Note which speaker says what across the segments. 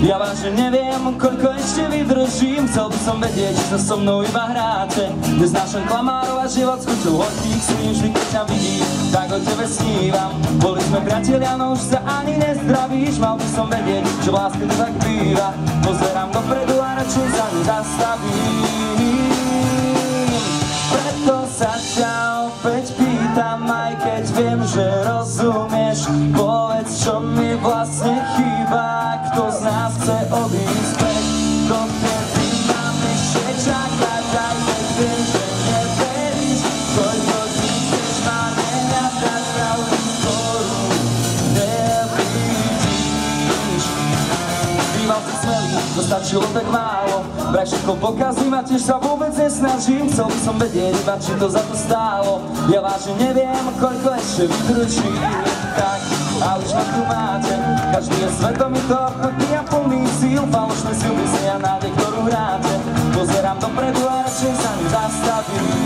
Speaker 1: Ja vážne neviem, koľko ešte vydržím. Chcel by som vedieť, že so mnou iba hráte. Neznášam klamárov a život s chuťou horkých sní. Vždy keď ťa vidím, tak o tebe snívam. Boli sme priatelia, no už sa ani nezdravíš. Mal by som vedieť, že v láske to tak býva. Pozerám dopredu a radšej sa nezastavím. Preto sa ťa opäť pýtam, aj keď viem, že rozumieš. Povedz, čo mi vlastne chýba. Kto z nás chce odísť späť? Dovtedy mám ešte čakať, aj keď viem, že neveríš. Koľko dní chceš ma nehľadať, pravdu, ktorú nevidíš. Býval si smelý, to stačilo tak málo. Vraj všetko pokazím a tiež sa vôbec nesnažím. Chcel by som vedieť, iba či to za to stálo. Ja vážne neviem, koľko ešte vydržím. Tak, a už ma tu máte. Každý je svedomý to ochotný a plný síl. Falošné sľuby si a nádej, ktorú hráte. Pozerám dopredu a radšej sa nezastavím.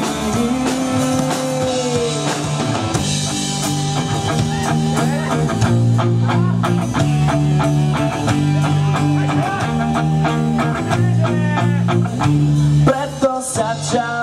Speaker 1: Preto sa ťa